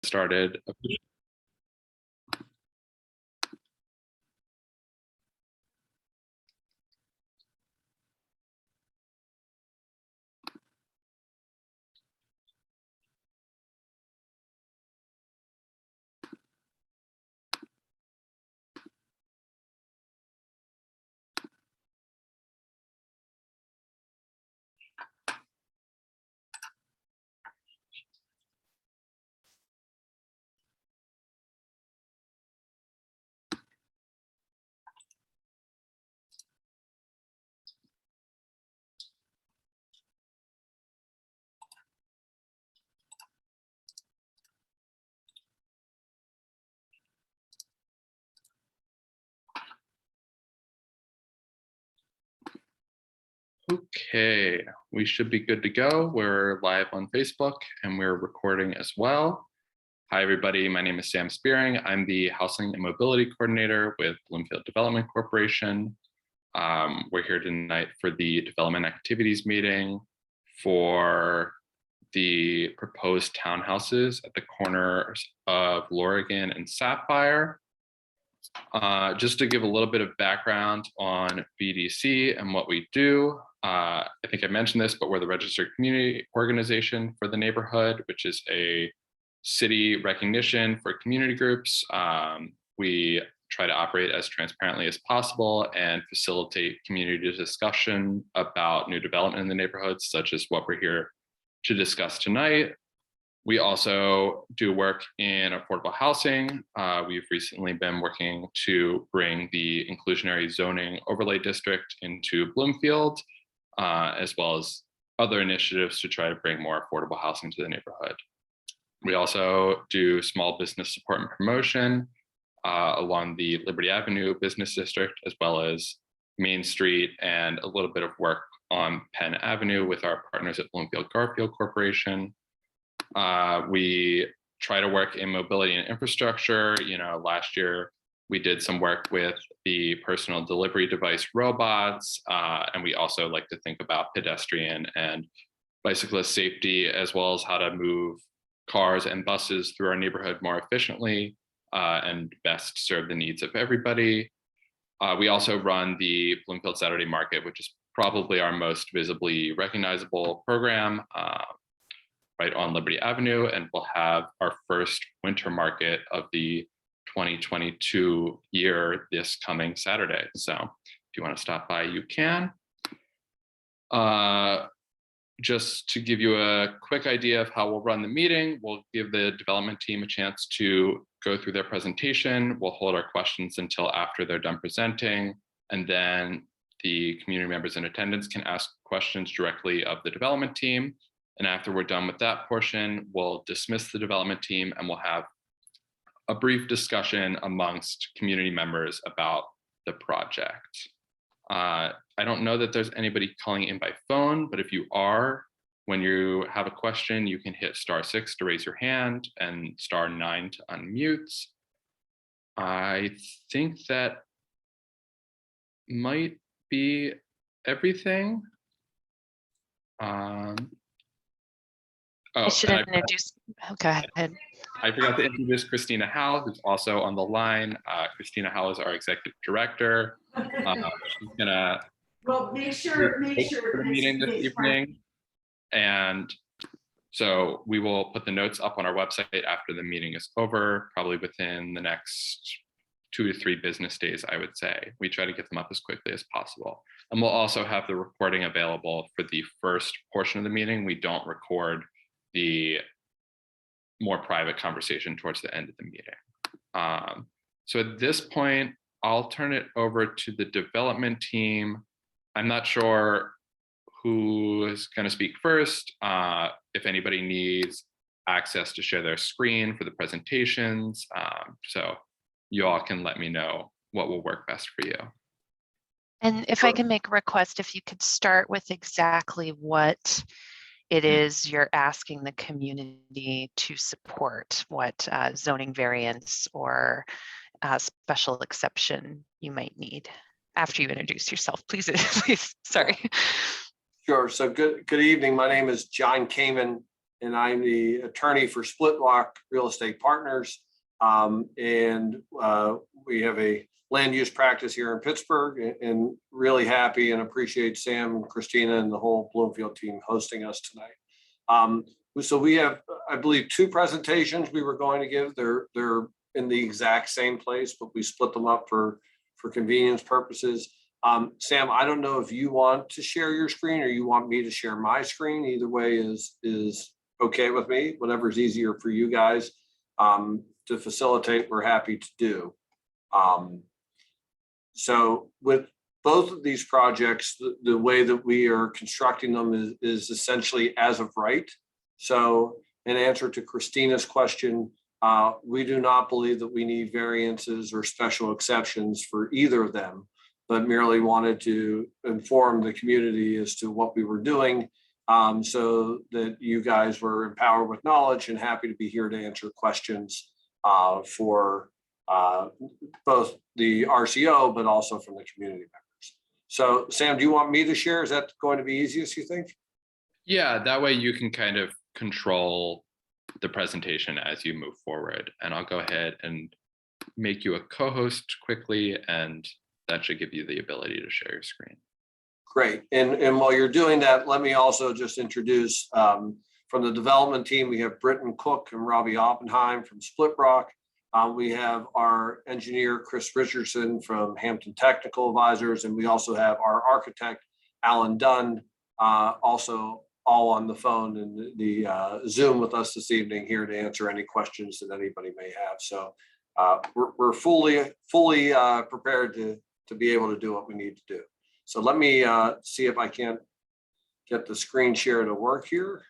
Started. Okay, we should be good to go. We're live on Facebook and we're recording as well. Hi, everybody. My name is Sam Spearing. I'm the Housing and Mobility Coordinator with Bloomfield Development Corporation. We're here tonight for the development activities meeting for the proposed townhouses at the corners of Lorigan and Sapphire. Just to give a little bit of background on BDC and what we do. I think I mentioned this, but we're the registered community organization for the neighborhood, which is a city recognition for community groups. We try to operate as transparently as possible and facilitate community discussion about new development in the neighborhoods, such as what we're here to discuss tonight. We also do work in affordable housing. We've recently been working to bring the inclusionary zoning overlay district into Bloomfield, as well as other initiatives to try to bring more affordable housing to the neighborhood. We also do small business support and promotion along the Liberty Avenue Business District, as well as Main Street, and a little bit of work on Penn Avenue with our partners at Bloomfield Garfield Corporation. We try to work in mobility and infrastructure. Last year we did some work with the personal delivery device robots, and we also like to think about pedestrian and bicyclist safety, as well as how to move cars and buses through our neighborhood more efficiently and best serve the needs of everybody. We also run the Bloomfield Saturday Market, which is probably our most visibly recognizable program, right on Liberty Avenue, and we'll have our first winter market of the 2022 year this coming Saturday. So if you want to stop by, you can. Just to give you a quick idea of how we'll run the meeting, we'll give the development team a chance to go through their presentation. We'll hold our questions until after they're done presenting, and then the community members in attendance can ask questions directly of the development team. And after we're done with that portion, we'll dismiss the development team and we'll have a brief discussion amongst community members about the project. I don't know that there's anybody calling in by phone, but if you are, when you have a question, you can hit *6 to raise your hand and *9 to unmute. I think that might be everything. I should introduce. Go ahead. I forgot to introduce Christina Howell, who's also on the line. Christina Howell is our executive director. She's gonna make sure the meeting this evening, and so we will put the notes up on our website after the meeting is over, probably within the next 2 to 3 business days, I would say. We try to get them up as quickly as possible. And we'll also have the recording available for the first portion of the meeting. We don't record the more private conversation towards the end of the meeting. So at this point, I'll turn it over to the development team. I'm not sure who is going to speak first. If anybody needs access to share their screen for the presentations, so you all can let me know what will work best for you. And if I can make a request, if you could start with exactly what it is you're asking the community to support, what zoning variance or special exception you might need after you introduce yourself, please. Please, sorry. Sure. So good evening. My name is John Kamen. and I'm the attorney for Split Rock Real Estate Partners. We have a land use practice here in Pittsburgh, and really happy and appreciate Sam, Christina, and the whole Bloomfield team hosting us tonight. So we have, I believe, 2 presentations we were going to give. They're in the exact same place, but we split them up for convenience purposes. Sam, I don't know if you want to share your screen or you want me to share my screen. Either way is okay with me. Whatever's easier for you guys to facilitate, we're happy to do. So with both of these projects, the way that we are constructing them is essentially as of right. So in answer to Christina's question, we do not believe that we need variances or special exceptions for either of them, but merely wanted to inform the community as to what we were doing, so that you guys were empowered with knowledge and happy to be here to answer questions for both the RCO, but also from the community members. So Sam, do you want me to share? Is that going to be easiest, you think? Yeah, that way you can kind of control the presentation as you move forward. And I'll go ahead and make you a co-host quickly, and that should give you the ability to share your screen. Great. And while you're doing that, let me also just introduce from the development team, we have Britton Cook and Robbie Oppenheim from Split Rock. We have our engineer, Chris Richardson from Hampton Technical Advisors, and we also have our architect, Alan Dunn, also all on the phone and the Zoom with us this evening, here to answer any questions that anybody may have. So we're fully prepared to be able to do what we need to do. So let me see if I can get the screen share to work here.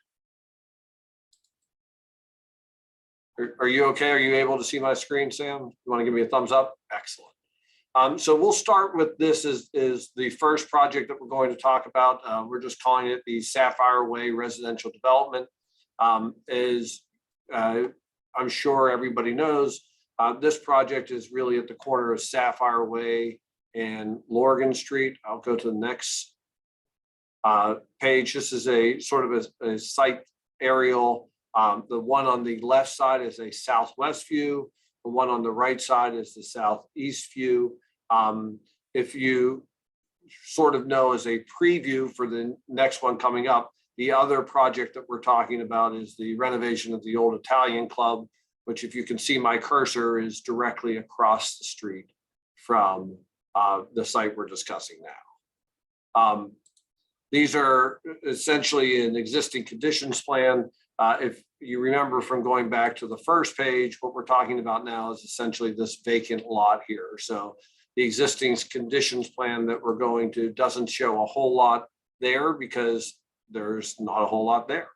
Are you okay? Are you able to see my screen, Sam? You want to give me a thumbs up? Excellent. So we'll start with this is the first project that we're going to talk about. We're just calling it the Sapphire Whey residential development. As I'm sure everybody knows, this project is really at the corner of Sapphire Whey and Lorigan Street. I'll go to the next page. This is a sort of a site aerial. The one on the left side is a southwest view. The one on the right side is the southeast view. If you sort of know as a preview for the next one coming up, the other project that we're talking about is the renovation of the old Italian club, which, if you can see my cursor, is directly across the street from the site we're discussing now. These are essentially an existing conditions plan. If you remember from going back to the first page, what we're talking about now is essentially this vacant lot here. So the existing conditions plan that we're going to doesn't show a whole lot there because there's not a whole lot there.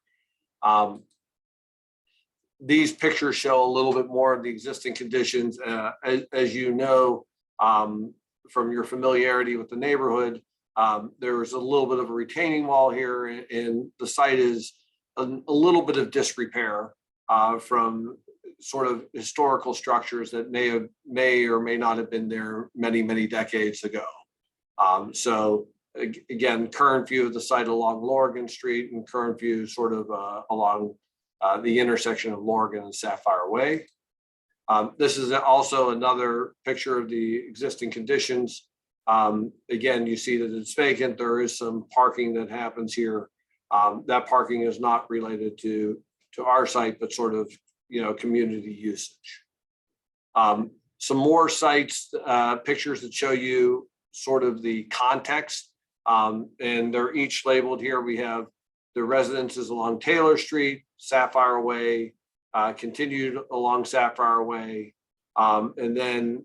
These pictures show a little bit more of the existing conditions. As you know, from your familiarity with the neighborhood, there's a little bit of a retaining wall here, and the site is a little bit of disrepair from sort of historical structures that may or may not have been there many decades ago. So again, current view of the site along Lorigan Street, and current view sort of along the intersection of Lorigan and Sapphire Whey. This is also another picture of the existing conditions. Again, you see that it's vacant. There is some parking that happens here. That parking is not related to our site, but sort of, community usage. Some more sites, pictures that show you sort of the context, and they're each labeled here. We have the residences along Taylor Street, Sapphire Whey, continued along Sapphire Whey, and then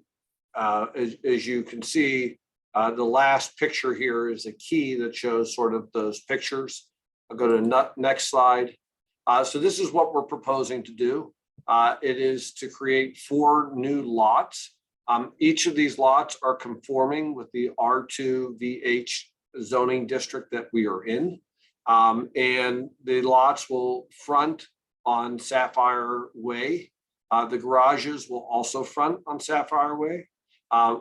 as you can see, the last picture here is a key that shows sort of those pictures. I'll go to the next slide. So this is what we're proposing to do. It is to create 4 new lots. Each of these lots are conforming with the R2 VH zoning district that we are in. And the lots will front on Sapphire Whey. The garages will also front on Sapphire Whey.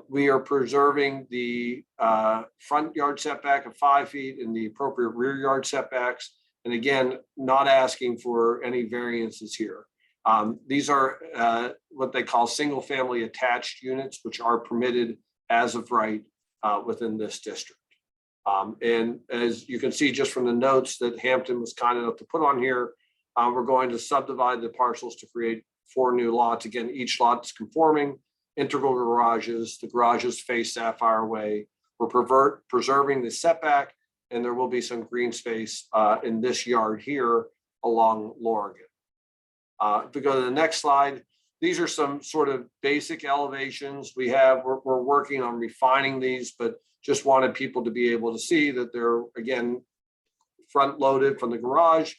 We are preserving the front yard setback of 5 feet and the appropriate rear yard setbacks, And again, not asking for any variances here. These are what they call single family attached units, which are permitted as of right within this district. And as you can see just from the notes that Hampton was kind enough to put on here, we're going to subdivide the parcels to create 4 new lots. Again, each lot is conforming, integral garages. The garages face Sapphire Way. We're preserving the setback, and there will be some green space in this yard here along Lorigan. If we go to the next slide, these are some sort of basic elevations we're working on refining these, but just wanted people to be able to see that they're, again, front loaded from the garage.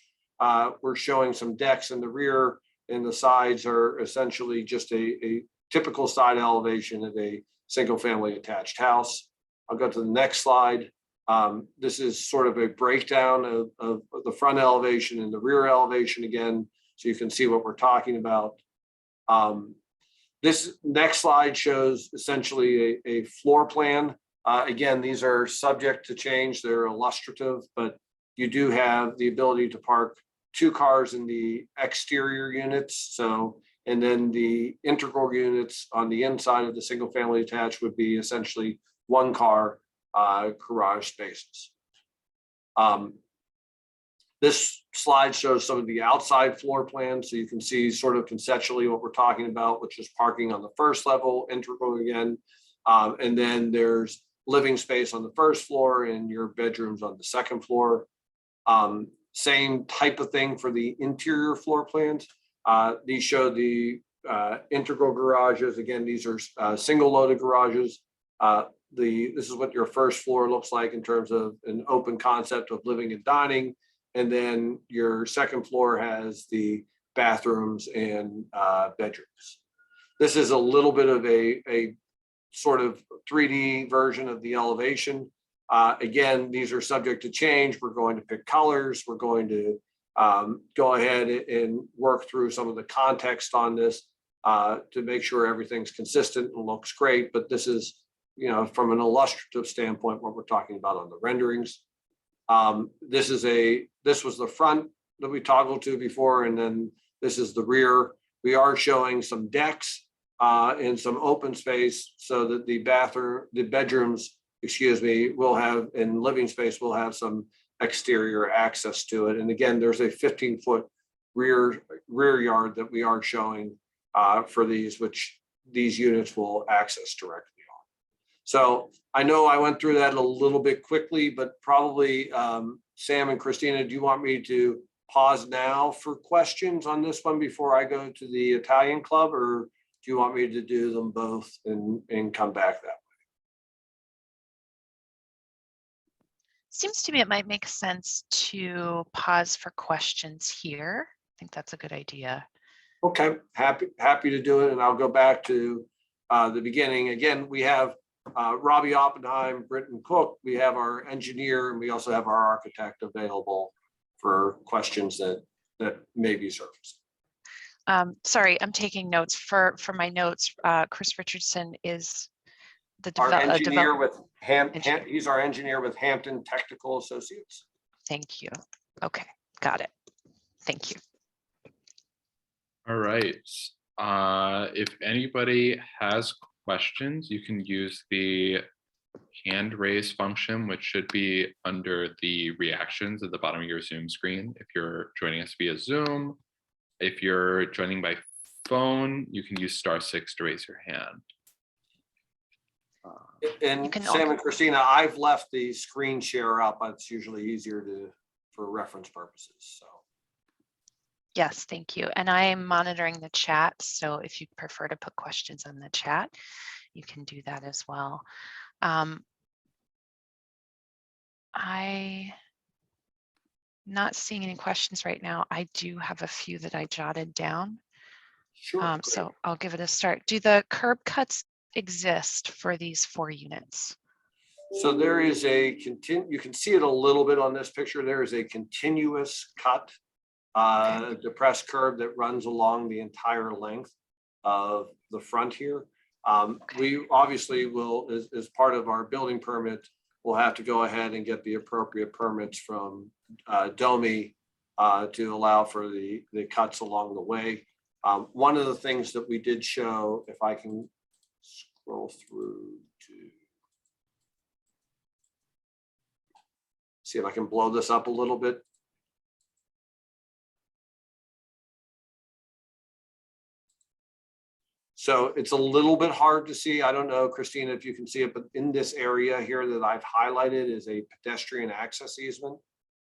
We're showing some decks in the rear, and the sides are essentially just a typical side elevation of a single family attached house. I'll go to the next slide. This is sort of a breakdown of the front elevation and the rear elevation again, so you can see what we're talking about. This next slide shows essentially a floor plan. Again, these are subject to change. They're illustrative, but you do have the ability to park 2 cars in the exterior units. So, and then the integral units on the inside of the single family attached would be essentially 1 car garage spaces. This slide shows some of the outside floor plans, so you can see sort of conceptually what we're talking about, which is parking on the first level, integral again, and then there's living space on the first floor and your bedrooms on the second floor. Same type of thing for the interior floor plans. These show the integral garages. Again, these are single loaded garages. This is what your first floor looks like in terms of an open concept of living and dining. And then your second floor has the bathrooms and bedrooms. This is a little bit of a sort of 3D version of the elevation. Again, these are subject to change. We're going to pick colors. We're going to go ahead and work through some of the context on this to make sure everything's consistent and looks great. But this is, you know, from an illustrative standpoint, what we're talking about on the renderings. This was the front that we toggled to before, and then this is the rear. We are showing some decks and some open space so that the bedrooms, will have, in living space, will have some exterior access to it. And again, there's a 15-foot rear yard that we are showing for these, which these units will access directly on. So I know I went through that a little bit quickly, but probably Sam and Christina, do you want me to pause now for questions on this one before I go to the Italian club, or do you want me to do them both and come back that way? Seems to me it might make sense to pause for questions here. I think that's a good idea. Okay, happy to do it, and I'll go back to the beginning. Again, we have Robbie Oppenheim, Britton Cook, we have our engineer, and we also have our architect available for questions that may be surfaced. Sorry, I'm taking notes. For my notes, Chris Richardson is Our engineer with he's our engineer with Hampton Technical Associates. Thank you. Okay, got it. Thank you. All right. If anybody has questions, you can use the hand raise function, which should be under the reactions at the bottom of your Zoom screen. If you're joining us via Zoom, if you're joining by phone, you can use *6 to raise your hand. And Sam and Christina, I've left the screen share up. It's usually easier for reference purposes. So. Yes, thank you. And I am monitoring the chat. So if you prefer to put questions on the chat, you can do that as well. I'm not seeing any questions right now. I do have a few that I jotted down. Sure. So I'll give it a start. Do the curb cuts exist for these 4 units? So there is you can see it a little bit on this picture. There is a continuous cut, depressed curb that runs along the entire length of the front here. We obviously will, as part of our building permit, we'll have to go ahead and get the appropriate permits from DOMI to allow for the cuts along the way. One of the things that we did show, if I can scroll through to see if I can blow this up a little bit. So it's a little bit hard to see. I don't know, Christina, if you can see it, but in this area here that I've highlighted is a pedestrian access easement.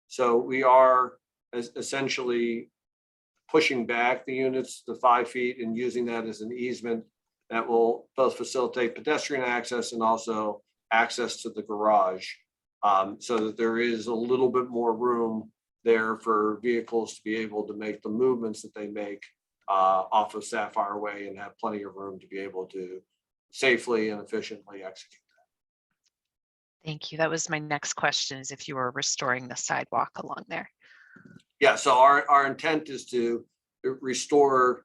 So we are essentially pushing back the units to 5 feet and using that as an easement that will both facilitate pedestrian access and also access to the garage, so that there is a little bit more room there for vehicles to be able to make the movements that they make off of Sapphire Way and have plenty of room to be able to safely and efficiently execute that. Thank you. That was my next question, is if you were restoring the sidewalk along there. Yeah, so our intent is to restore,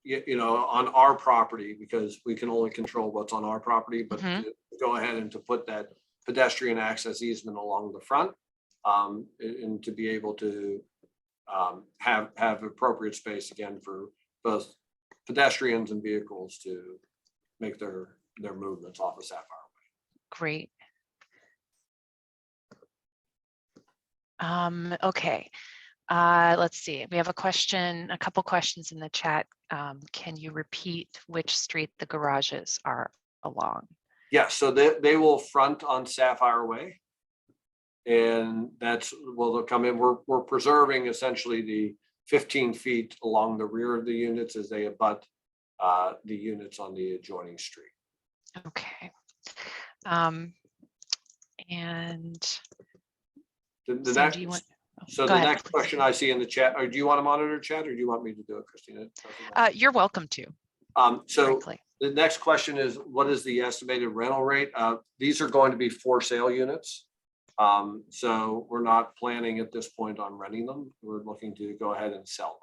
you know, on our property, because we can only control what's on our property, but to go ahead and to put that pedestrian access easement along the front, and to be able to have appropriate space again for both pedestrians and vehicles to make their movements off of Sapphire Way. Great. Okay. Let's see. We have a couple questions in the chat. Can you repeat which street the garages are along? Yeah, so they will front on Sapphire Way. And that's, well, they'll come in. We're preserving essentially the 15 feet along the rear of the units as they abut the units on the adjoining street. Okay. And The so next, do you want, so go the ahead, next please. question I see in the chat, or do you want to monitor chat, or do you want me to do it, Christina? You're welcome to. So Frankly. the next question is, what is the estimated rental rate? These are going to be for sale units. So we're not planning at this point on renting them. We're looking to go ahead and sell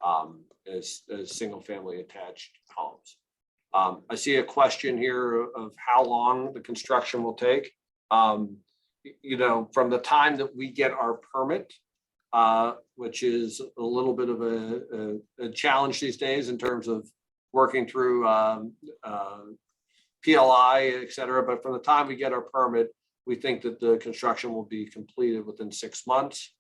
them as single family attached homes. I see a question here of how long the construction will take. You know, from the time that we get our permit, which is a little bit of a challenge these days in terms of working through PLI, et cetera. But from the time we get our permit, we think that the construction will be completed within 6 months.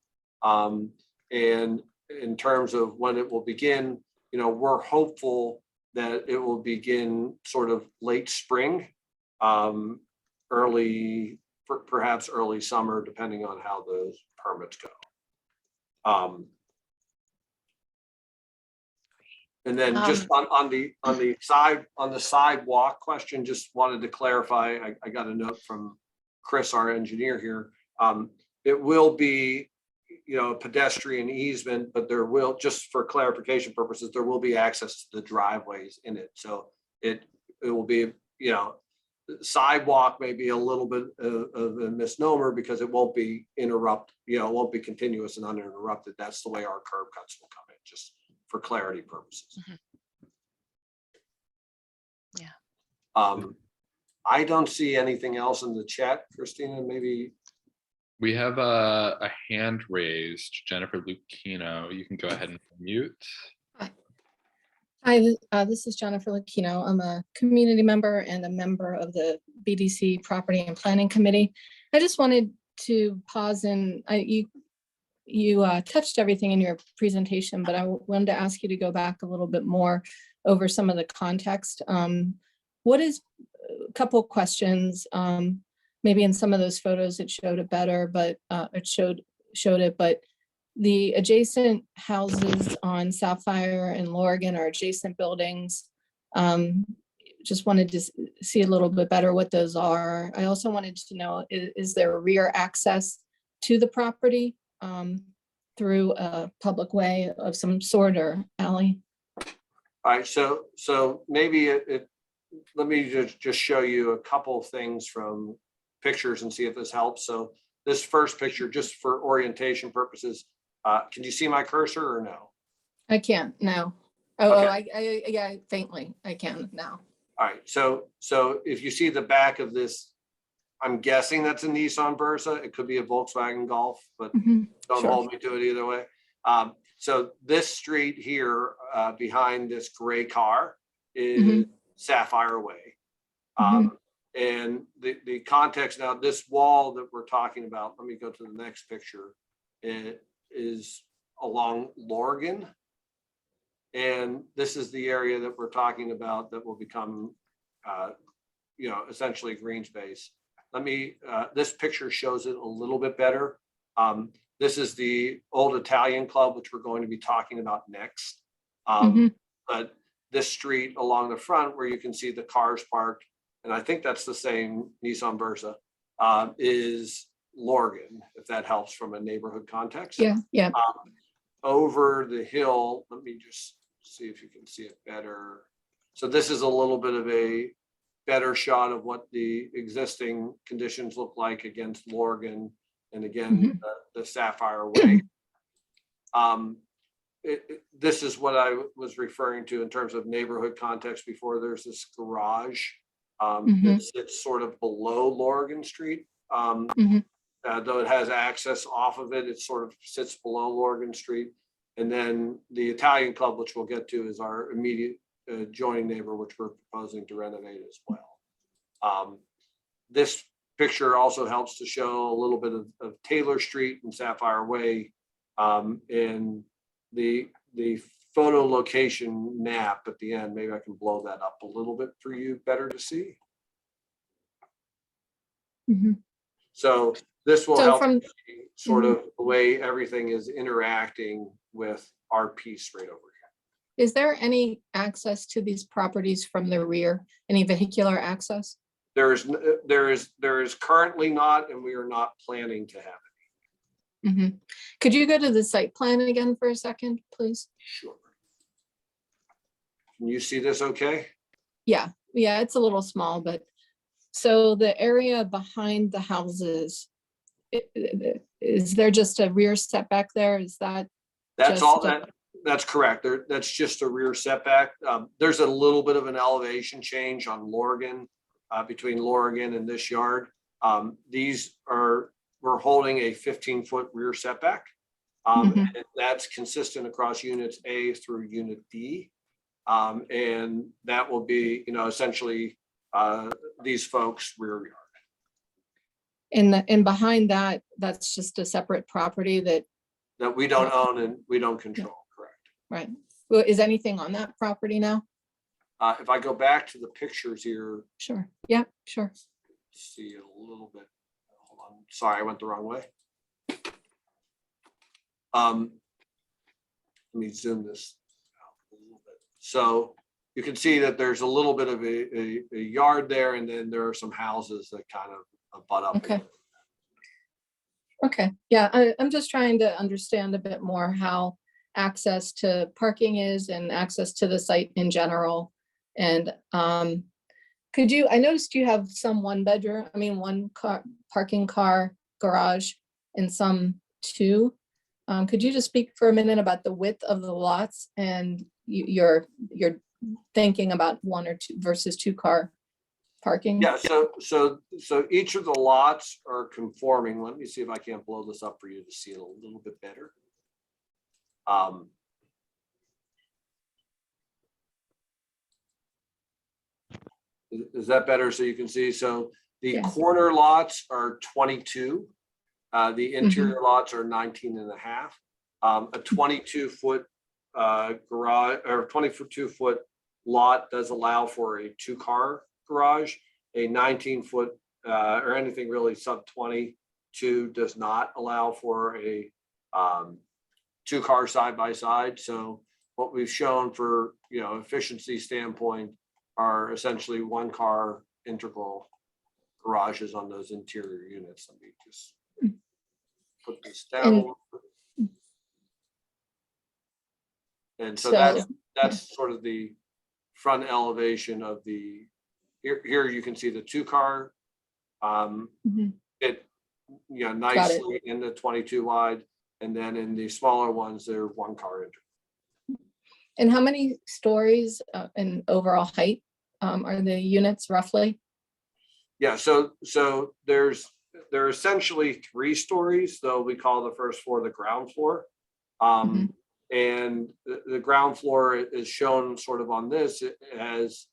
And in terms of when it will begin, you know, we're hopeful that it will begin sort of late spring, perhaps early summer, depending on how those permits go. And then just on the sidewalk question, just wanted to clarify, I got a note from Chris, our engineer here. It will be, you know, a pedestrian easement, but there will, just for clarification purposes, there will be access to the driveways in it. So it will be, you know, sidewalk may be a little bit of a misnomer because it won't be it won't be continuous and uninterrupted. That's the way our curb cuts will come in, just for clarity purposes. Yeah. I don't see anything else in the chat, Christina, maybe. We have a hand raised, Jennifer Lucchino. You can go ahead and mute. Hi, this is Jennifer Lucchino. I'm a community member and a member of the BDC Property and Planning Committee. I just wanted to pause and you touched everything in your presentation, but I wanted to ask you to go back a little bit more over some of the context. What is a couple of questions? Maybe in some of those photos it showed it better, but it showed it, but the adjacent houses on Sapphire and Lorigan are adjacent buildings. Just wanted to see a little bit better what those are. I also wanted to know, is there rear access to the property through a public way of some sort or alley? All right, so maybe let me just show you a couple of things from pictures and see if this helps. So this first picture, just for orientation purposes, can you see my cursor or no? I can't, no. Okay. Yeah, faintly, I can now. All right, so if you see the back of this I'm guessing that's a Nissan Versa. It could be a Volkswagen Golf, but Mhm, don't sure. hold me to it either way. So this street here, behind this gray car is Sapphire Way. And the context now, this wall that we're talking about, let me go to the next picture. It is along Lorigan. And this is the area that we're talking about that will become, essentially green space. This picture shows it a little bit better. This is the old Italian club, which we're going to be talking about next. But this street along the front where you can see the cars parked, and I think that's the same Nissan Versa, is Lorigan, if that helps from a neighborhood context. Yeah. Over the hill, let me just see if you can see it better. So this is a little bit of a better shot of what the existing conditions look like against Lorigan, and again, the Sapphire Way. This is what I was referring to in terms of neighborhood context before. There's this garage that sits sort of below Lorigan Street. Though it has access off of it, it sort of sits below Lorigan Street. And then the Italian club, which we'll get to, is our immediate adjoining neighbor, which we're proposing to renovate as well. This picture also helps to show a little bit of Taylor Street and Sapphire Way. And the photo location map at the end, maybe I can blow that up a little bit for you better to see. So this will help sort of the way everything is interacting with our piece right over here. Is there any access to these properties from the rear? Any vehicular access? There is currently not, and we are not planning to have it. Could you go to the site plan again for a second, please? Sure. Can you see this okay? Yeah, it's a little small, but so the area behind the houses, is there just a rear setback there? Is that? That's all that. That's correct. That's just a rear setback. There's a little bit of an elevation change on Lorigan, between Lorigan and this yard. We're holding a 15-foot rear setback. And that's consistent across units A through unit D. And that will be, essentially these folks' rear yard. And behind that, that's just a separate property that we don't own and we don't control, correct? Right. Well, is anything on that property now? If I go back to the pictures here. Sure. Yeah, sure. See it a little bit. Hold on. Sorry, I went the wrong way. Let me zoom this out a little bit. So you can see that there's a little bit of a yard there, and then there are some houses that kind of butt up. Okay. Yeah, I'm just trying to understand a bit more how access to parking is and access to the site in general. And I noticed you have some one car parking car garage and some two. Could you just speak for a minute about the width of the lots and you're thinking about one or two versus two car parking? Yeah, so each of the lots are conforming. Let me see if I can't blow this up for you to see it a little bit better. Is that better so you can see? So the corner lots are 22. The interior lots are 19 and a half. A 22-foot garage or 22-foot lot does allow for a two-car garage. A 19-foot or anything really sub 22 does not allow for a two-car side-by-side. So what we've shown for efficiency standpoint are essentially one-car integral garages on those interior units. Let me just put this down. And so that's sort of the front elevation of the, here you can see the two-car, nicely in the 22 wide, and then in the smaller ones, they're one-car integral. And how many stories in overall height are the units roughly? Yeah, so there are essentially 3 stories, though we call the first floor the ground floor. And the ground floor is shown sort of on this. It has,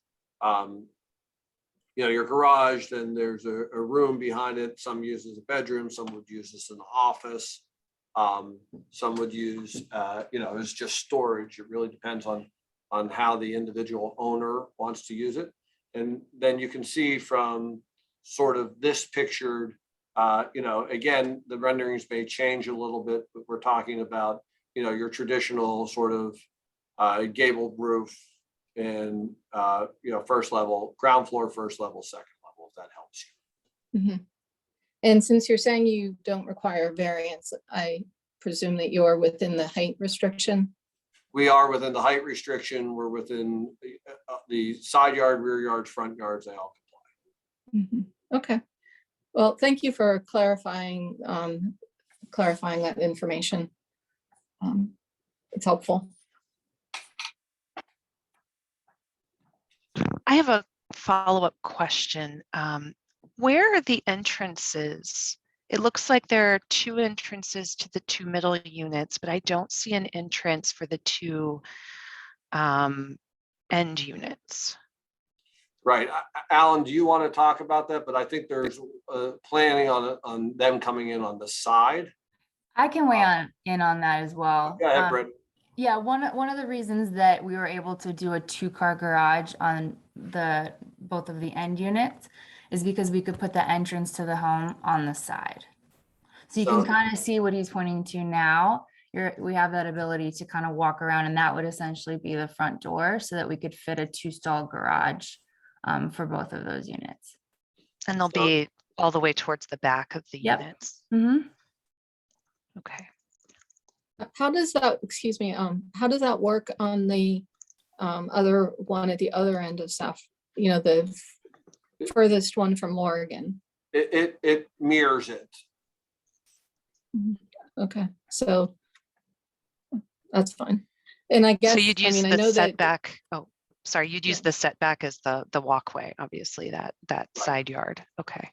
your garage, then there's a room behind it. Some use as a bedroom, some would use this in the office. Some would use, as just storage. It really depends on how the individual owner wants to use it. And then you can see from sort of this pictured, again, the renderings may change a little bit, but we're talking about, your traditional sort of gabled roof and, first level, ground floor, first level, second level, if that helps you. And since you're saying you don't require variance, I presume that you're within the height restriction? We are within the height restriction. We're within the side yard, rear yards, front yards, they all comply. Okay. Well, thank you for clarifying that information. It's helpful. I have a follow-up question. Where are the entrances? It looks like there are 2 entrances to the 2 middle units, but I don't see an entrance for the 2 end units. Right. Alan, do you want to talk about that? But I think there's planning on them coming in on the side. I can weigh in on that as well. Go ahead, Brett. Yeah, one of the reasons that we were able to do a 2-car garage on both of the end units is because we could put the entrance to the home on the side. So you can kind of see what he's pointing to now. We have that ability to kind of walk around, and that would essentially be the front door so that we could fit a 2-stall garage for both of those units. And they'll be all the way towards the back of the units. Okay. How does that, excuse me, how does that work on the other one at the other end of South, the furthest one from Lorigan? It mirrors it. Okay, so that's fine. And I guess, So you'd use I know the that, setback. Oh, sorry. You'd use the setback as the walkway, obviously, that side yard. Okay.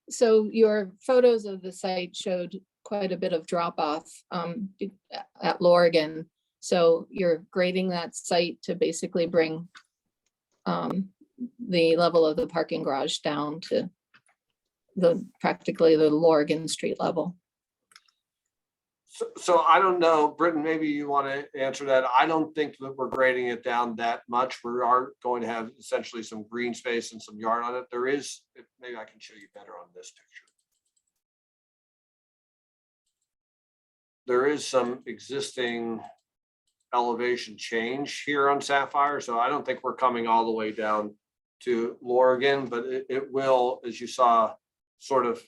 so your photos of the site showed quite a bit of drop off at Lorigan. So you're grading that site to basically bring the level of the parking garage down to practically the Lorigan Street level. So I don't know, Britton, maybe you want to answer that. I don't think that we're grading it down that much. We are going to have essentially some green space and some yard on it. There is, maybe I can show you better on this picture. There is some existing elevation change here on Sapphire. So I don't think we're coming all the way down to Lorigan, but it will, as you saw, sort of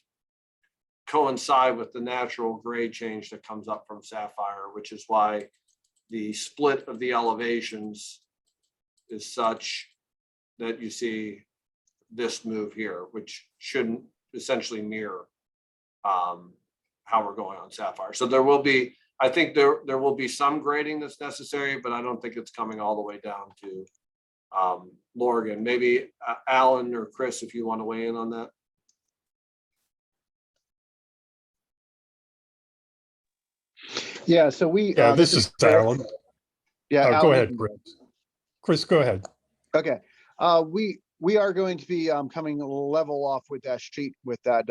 coincide with the natural grade change that comes up from Sapphire, which is why the split of the elevations is such that you see this move here, which shouldn't essentially mirror how we're going on Sapphire. So there will be, I think there will be some grading that's necessary, but I don't think it's coming all the way down to Lorigan. Maybe Alan or Chris, if you want to weigh in on that. Yeah, so we. This is Alan. Yeah, Go Alan, ahead, Chris. Chris, go ahead. Okay, we are going to be coming level off with that street with that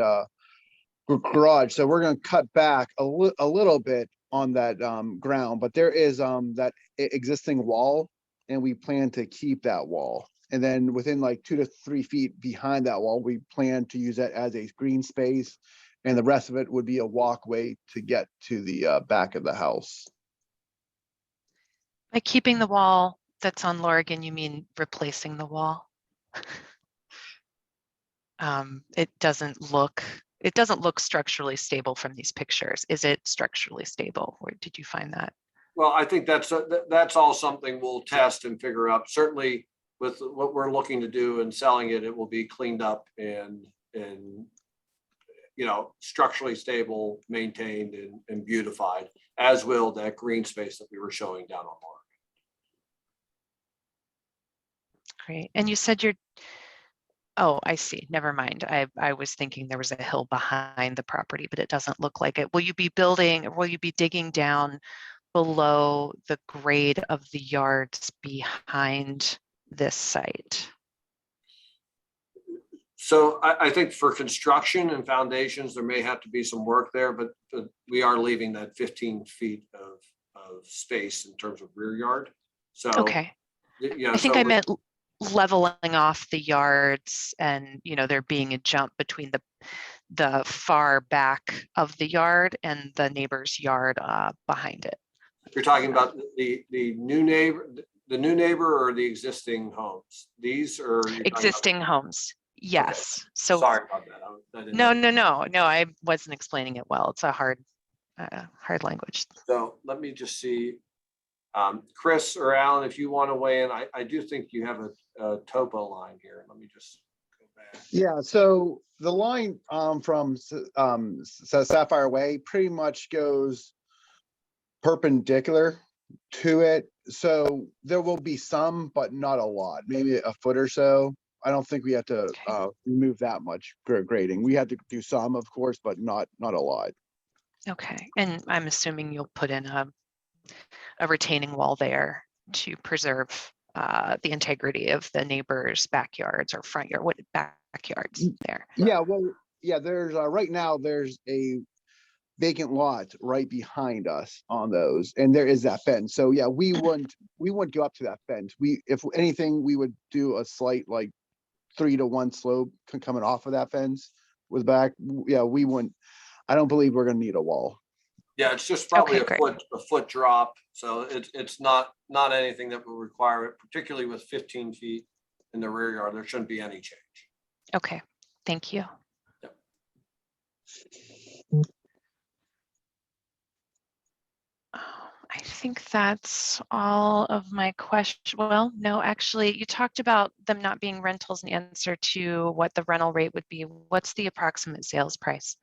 garage. So we're going to cut back a little bit on that ground, but there is that existing wall, and we plan to keep that wall. And then within like 2 to 3 feet behind that wall, we plan to use that as a green space. And the rest of it would be a walkway to get to the back of the house. By keeping the wall that's on Lorigan, you mean replacing the wall? It doesn't look structurally stable from these pictures. Is it structurally stable? Where did you find that? Well, I think that's all something we'll test and figure out. Certainly with what we're looking to do and selling it, it will be cleaned up and structurally stable, maintained and beautified, as will that green space that we were showing down on Great. And you said oh, I see. Never mind. I was thinking there was a hill behind the property, but it doesn't look like it. Will you be digging down below the grade of the yards behind this site? So I think for construction and foundations, there may have to be some work there, but we are leaving that 15 feet of space in terms of rear yard. So, Okay. yeah. I think so I we're- meant leveling off the yards and, there being a jump between the far back of the yard and the neighbor's yard behind it. You're talking about the new neighbor or the existing homes? These or you're talking about- Existing homes. Yes. So Sorry about that. I didn't no, know. no, I wasn't explaining it well. It's a hard language. So let me just see. Chris or Alan, if you want to weigh in, I do think you have a topo line here. Let me just go back. Yeah, so the line from Sapphire Way pretty much goes perpendicular to it. So there will be some, but not a lot, maybe a foot or so. I don't think we have to remove that much grading. We had to do some, of course, but not a lot. Okay. And I'm assuming you'll put in a retaining wall there to preserve the integrity of the neighbor's backyards or front yard, backyards there. Yeah, well, yeah, there's right now there's a vacant lot right behind us on those, and there is that fence. So yeah, we wouldn't go up to that fence. If anything, we would do a slight 3-to-1 slope coming off of that fence with back. Yeah, we wouldn't. I don't believe we're gonna need a wall. Yeah, it's just probably Okay, a foot drop. So it's not anything that will require it, particularly with 15 feet in the rear yard. There shouldn't be any change. Okay. Thank you. I think that's all of my questions. Well, no, actually, you talked about them not being rentals in answer to what the rental rate would be. What's the approximate sales price?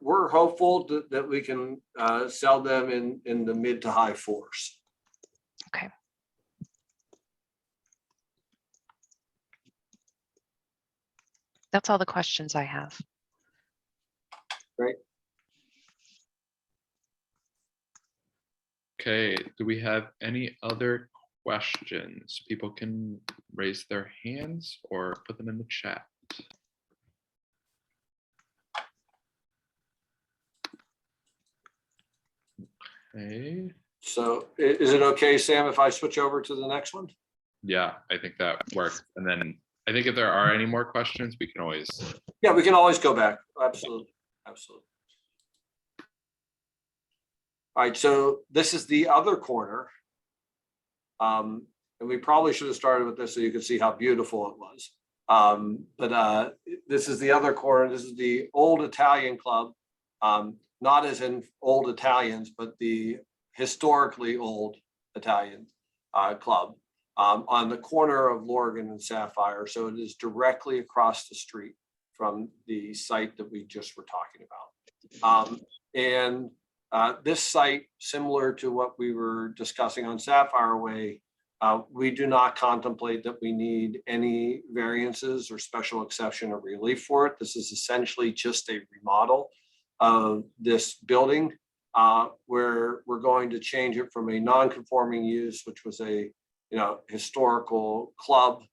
We're hopeful that we can sell them in the mid to high fours. Okay. That's all the questions I have. Great. Okay, do we have any other questions? People can raise their hands or put them in the chat. Okay, So is it okay, Sam, if I switch over to the next one? yeah, I think that works. And then I think if there are any more questions, we can always, Yeah, we can always go back. Absolutely. Absolutely. All right, so this is the other corner. And we probably should have started with this so you could see how beautiful it was. But this is the other corner. This is the old Italian club. Not as in old Italians, but the historically old Italian club on the corner of Lorigan and Sapphire. So it is directly across the street from the site that we just were talking about. This site, similar to what we were discussing on Sapphire Way, we do not contemplate that we need any variances or special exception or relief for it. This is essentially just a remodel of this building where we're going to change it from a non-conforming use, which was a historical club,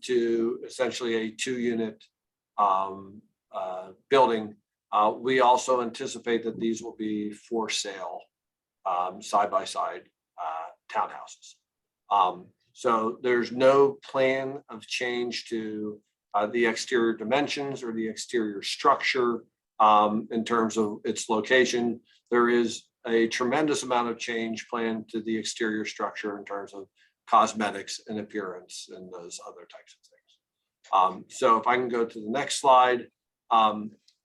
to essentially a 2-unit building. We also anticipate that these will be for sale, side-by-side townhouses. So there's no plan of change to the exterior dimensions or the exterior structure in terms of its location. There is a tremendous amount of change planned to the exterior structure in terms of cosmetics and appearance and those other types of things. So if I can go to the next slide.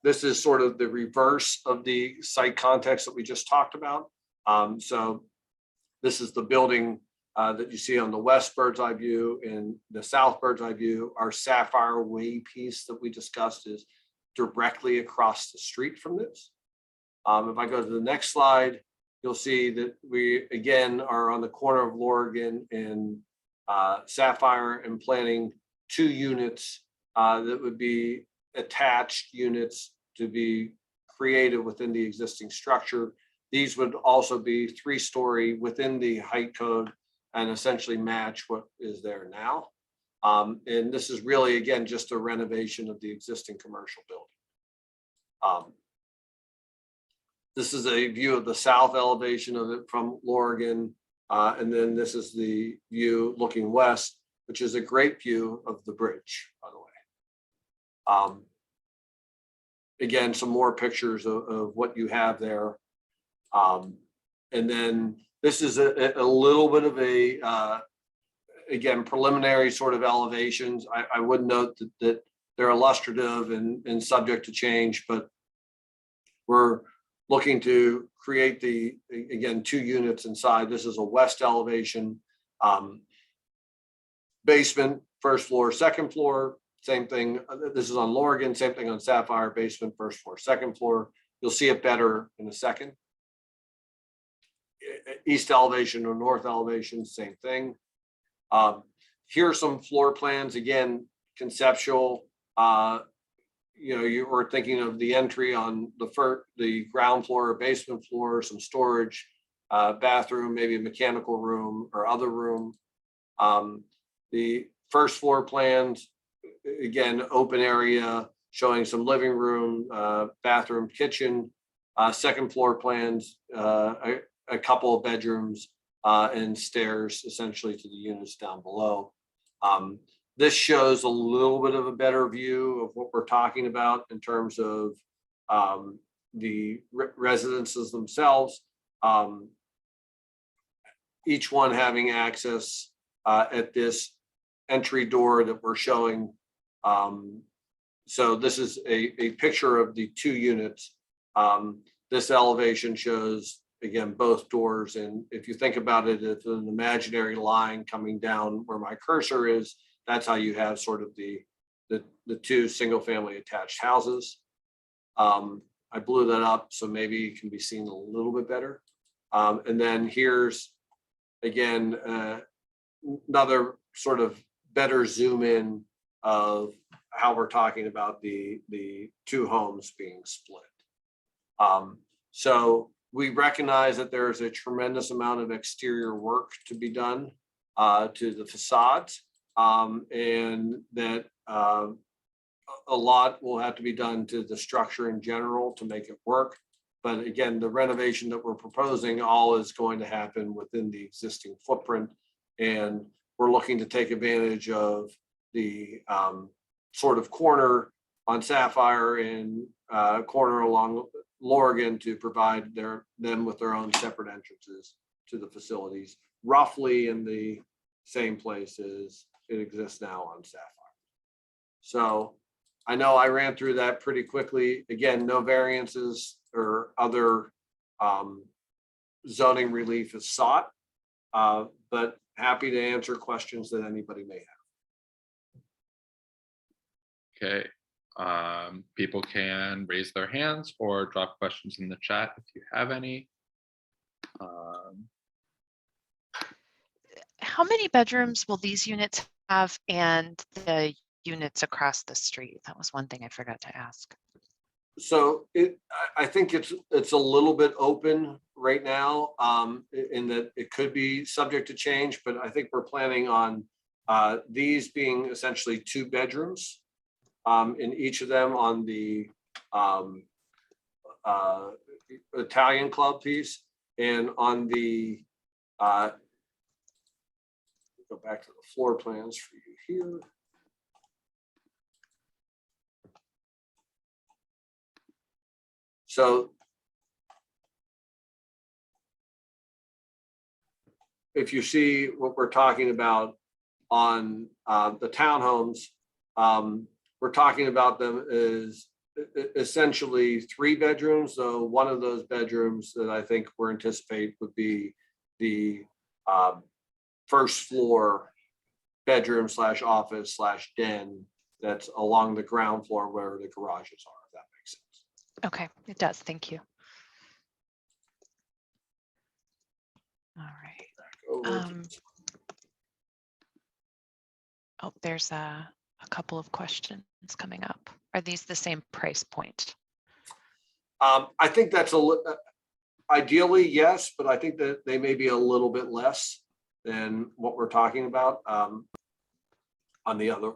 This is sort of the reverse of the site context that we just talked about. So this is the building that you see on the west bird's eye view and the south bird's eye view. Our Sapphire Way piece that we discussed is directly across the street from this. If I go to the next slide, you'll see that we again are on the corner of Lorigan and Sapphire and planning 2 units that would be attached units to be created within the existing structure. These would also be 3-story within the height code and essentially match what is there now. And this is really, again, just a renovation of the existing commercial building. This is a view of the south elevation of it from Lorigan. And then this is the view looking west, which is a great view of the bridge, by the way. Again, some more pictures of what you have there. And then this is a little bit of a, again, preliminary sort of elevations. I would note that they're illustrative and subject to change, but we're looking to create the, again, 2 units inside. This is a west elevation, basement, first floor, second floor, same thing. This is on Lorigan, same thing on Sapphire, basement, first floor, second floor. You'll see it better in a second. East elevation or north elevation, same thing. Here are some floor plans, again, conceptual. You were thinking of the entry on the ground floor or basement floor, some storage, bathroom, maybe a mechanical room or other room. The first floor plans, again, open area showing some living room, bathroom, kitchen. Second floor plans, a couple of bedrooms and stairs essentially to the units down below. This shows a little bit of a better view of what we're talking about in terms of the residences themselves. Each one having access at this entry door that we're showing. So this is a picture of the 2 units. This elevation shows, again, both doors. And if you think about it, it's an imaginary line coming down where my cursor is. That's how you have sort of the 2 single family attached houses. I blew that up so maybe it can be seen a little bit better. And then here's, again, another sort of better zoom in of how we're talking about the 2 homes being split. So we recognize that there is a tremendous amount of exterior work to be done to the facades. And that a lot will have to be done to the structure in general to make it work. But again, the renovation that we're proposing all is going to happen within the existing footprint. And we're looking to take advantage of the sort of corner on Sapphire and corner along Lorigan to provide them with their own separate entrances to the facilities, roughly in the same place as it exists now on Sapphire. So I know I ran through that pretty quickly. Again, no variances or other zoning relief is sought, but happy to answer questions that anybody may have. Okay. People can raise their hands or drop questions in the chat if you have any. How many bedrooms will these units have and the units across the street? That was one thing I forgot to ask. So I think it's a little bit open right now, in that it could be subject to change, but I think we're planning on these being essentially 2 bedrooms in each of them on the Italian club piece, and on the go back to the floor plans for you here. So if you see what we're talking about on the townhomes, we're talking about them as essentially 3 bedrooms. So one of those bedrooms that I think we're anticipate would be the first floor bedroom / office / den that's along the ground floor where the garages are, if that makes sense. Okay, it does. Thank you. All right. Over to- Oh, there's a couple of questions coming up. Are these the same price point? I think that's ideally, yes, but I think that they may be a little bit less than what we're talking about on the other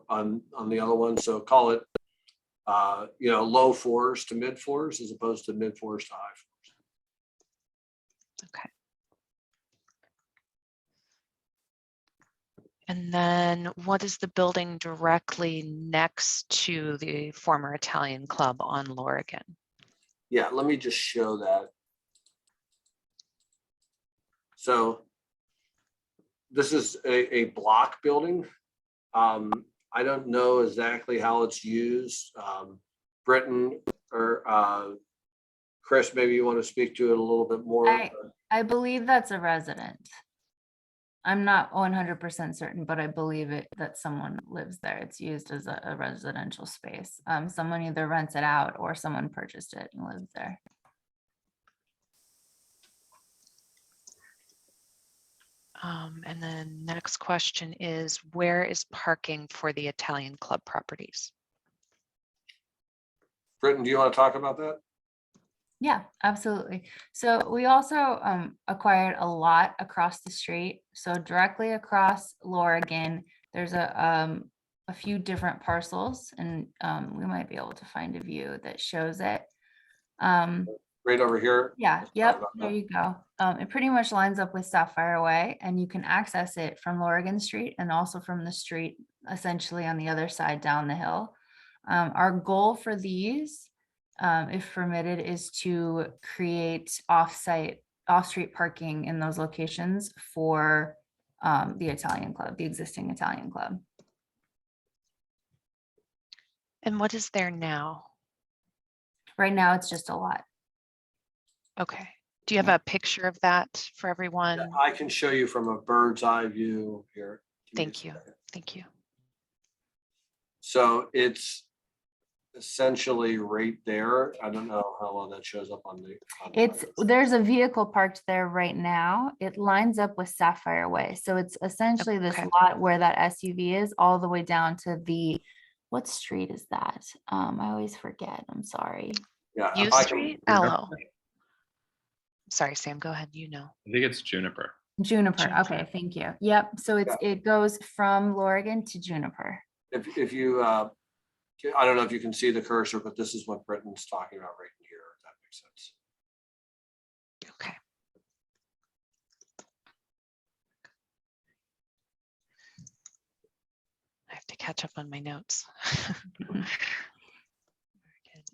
one. So call it low 4s to mid 4s as opposed to mid 4s to high 4s. Okay. And then what is the building directly next to the former Italian club on Lorigan? Yeah, let me just show that. So this is a block building. I don't know exactly how it's used. Britton or Chris, maybe you want to speak to it a little bit more. I believe that's a resident. I'm not 100% certain, but I believe that someone lives there. It's used as a residential space. Someone either rents it out or someone purchased it and lives there. And then next question is, where is parking for the Italian club properties? Britton, do you want to talk about that? Yeah, absolutely. So we also acquired a lot across the street. So directly across Lorigan, there's a few different parcels, and we might be able to find a view that shows it. Right over here. Yeah, Let's talk yep, about there that. you go. It pretty much lines up with Sapphire Whey, and you can access it from Lorigan Street and also from the street essentially on the other side down the hill. Our goal for these, if permitted, is to create off-street parking in those locations for the Italian club, the existing Italian club. And what is there now? Right now, it's just a lot. Okay. Do you have a picture of that for everyone? Yeah, I can show you from a bird's eye view here. Thank you. Thank you. So it's essentially right there. I don't know how well that shows up on the. There's a vehicle parked there right now. It lines up with Sapphire Whey. So it's essentially this Okay. lot where that SUV is all the way down to what street is that? I always forget. I'm sorry. Yeah. U if I can- Street? Aloe. Sorry, Sam, go ahead. You know. I think it's Juniper. Juniper. Juniper. Okay, thank you. Yep. So it goes from Lorigan to Juniper. If you, I don't know if you can see the cursor, but this is what Britton's talking about right here, if that makes sense. Okay. I have to catch up on my notes.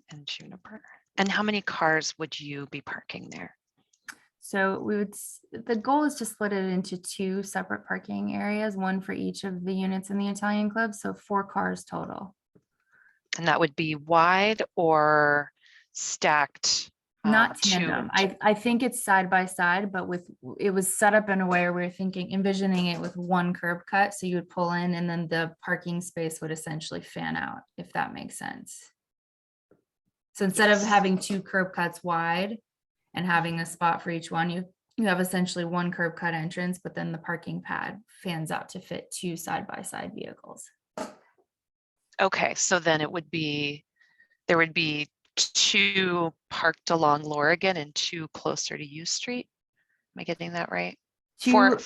And Juniper. And how many cars would you be parking there? So the goal is to split it into 2 separate parking areas, one for each of the units in the Italian club. So 4 cars total. And that would be wide or stacked? Not two- tandem. I think it's side by side, but it was set up in a way where we were envisioning it with one curb cut. So you would pull in and then the parking space would essentially fan out, if that makes sense. So instead of having 2 curb cuts wide and having a spot for each one, you have essentially one curb cut entrance, but then the parking pad fans out to fit 2 side by side vehicles. Okay, so then there would be 2 parked along Lorigan and 2 closer to U Street. Am I getting that right? Four.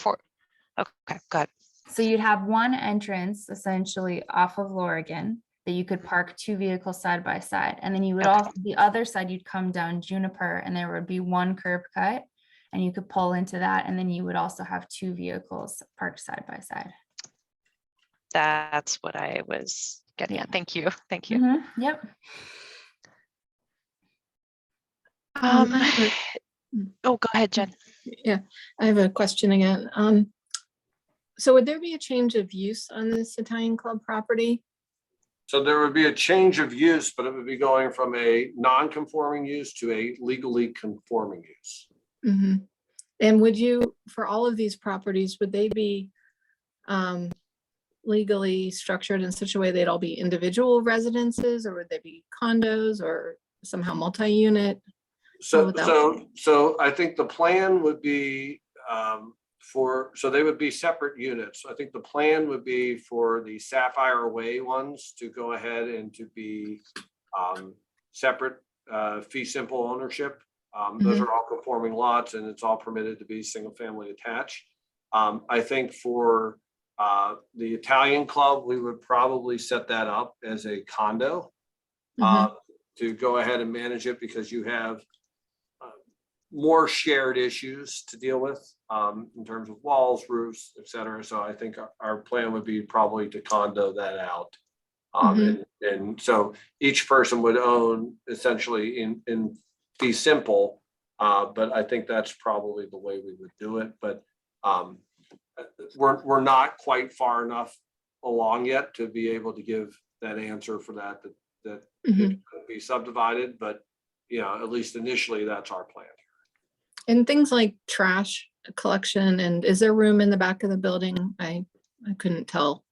Okay, got it. So you'd have one entrance essentially off of Lorigan that you could park 2 vehicles side by side. And then you would Okay. also, the other side, you'd come down Juniper and there would be one curb cut and you could pull into that. And then you would also have 2 vehicles parked side by side. That's what I was getting at. Thank you. Thank you. Mhm, yep. I Oh, go ahead, Jen. Yeah, I have a question again. So would there be a change of use on this Italian club property? So there would be a change of use, but it would be going from a non-conforming use to a legally conforming use. Mhm. And would you, for all of these properties, would they be legally structured in such a way they'd all be individual residences, or would they be condos or somehow multi-unit? So, without- so I think the plan would be so they would be separate units. I think the plan would be for the Sapphire Whey ones to go ahead and to be separate fee simple ownership. Those are all conforming lots and it's all permitted to be single family attached. I think for the Italian club, we would probably set that up as a condo to go ahead and manage it because you have more shared issues to deal with in terms of walls, roofs, et cetera. So I think our plan would be probably to condo that out. And so each person would own essentially in fee simple, but I think that's probably the way we would do it. But we're not quite far enough along yet to be able to give that answer for that it could be subdivided, but you know, at least initially that's our plan. And things like trash collection, and is there room in the back of the building? I couldn't tell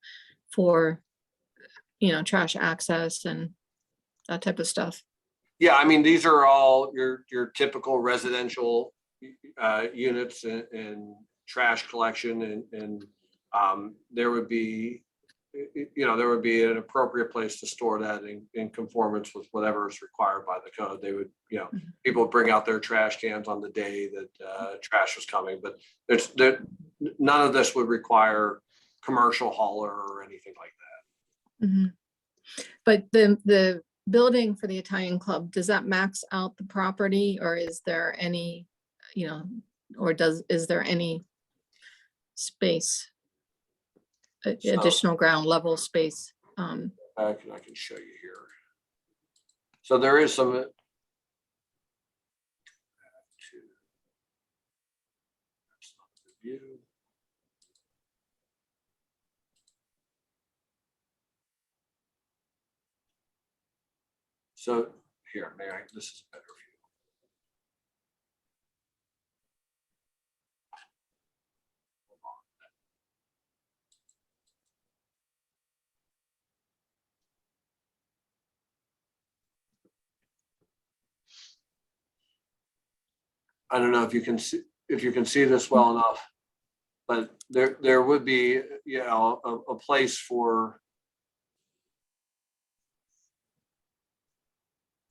for, you know, trash access and that type of stuff. Yeah, I mean, these are all your typical residential units and trash collection and there would be, you know, there would be an appropriate place to store that in conformance with whatever is required by the code. They would, you know, people would bring out their trash cans on the day that trash was coming, but none of this would require commercial hauler or anything like that. But the building for the Italian club, does that max out the property, or is there any, you know, or is there any space, additional ground level space? I can show you here. So there is some. That's not the view. So here, this is a better view. I don't know if you can see this well enough, but there would be, you know, a place for.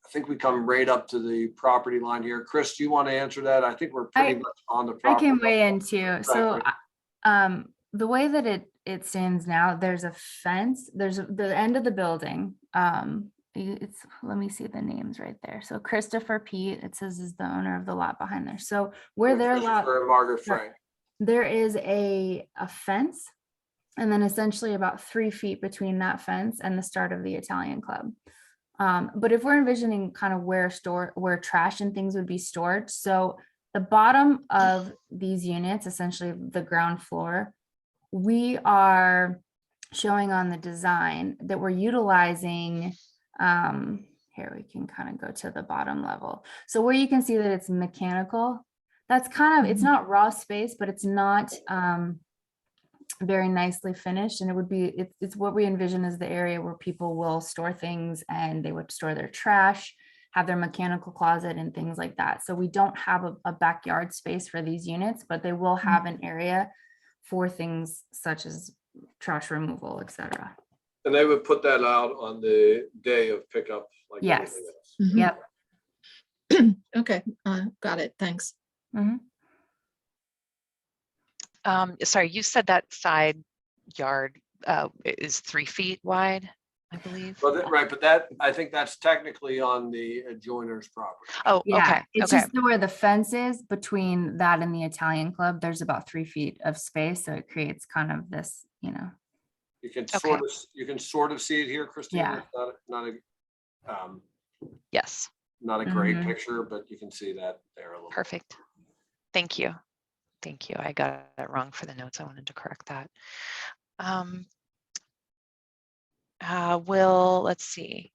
I think we come right up to the property line here. Chris, do you want to answer that? I think we're pretty much on the property. I can weigh in too. Right, So right. the way that it stands now, there's a fence, there's the end of the building. Let me see the names right there. So Christopher Pete, it says, is the owner of the lot behind there. So where they're allowed, Margaret Frank. there is a fence, and then essentially about 3 feet between that fence and the start of the Italian club. But if we're envisioning kind of where trash and things would be stored, so the bottom of these units, essentially the ground floor, we are showing on the design that we're utilizing, here we can kind of go to the bottom level. So where you can see that it's mechanical, that's kind of, it's not raw space, but it's not very nicely finished. And it would be, it's what we envision as the area where people will store things, and they would store their trash, have their mechanical closet and things like that. So we don't have a backyard space for these units, but they will have an area for things such as trash removal, etc. And they would put that out on the day of pickup. Like Yes. everything else. Yep. Okay, got it. Thanks. Sorry, you said that side yard is 3 feet wide, I believe. Well, right, but that, I think that's technically on the adjoiner's property. Oh, Yeah, okay. it's Okay. just where the fence is between that and the Italian club. There's about 3 feet of space, so it creates kind of this, you know. You can Okay. sort of see it here, Christine. Yeah. It's Yes. not a great Mhm. picture, but you can see that there a little. Perfect. Thank you. Thank you. I got it wrong for the notes. I wanted to correct that. Let's see.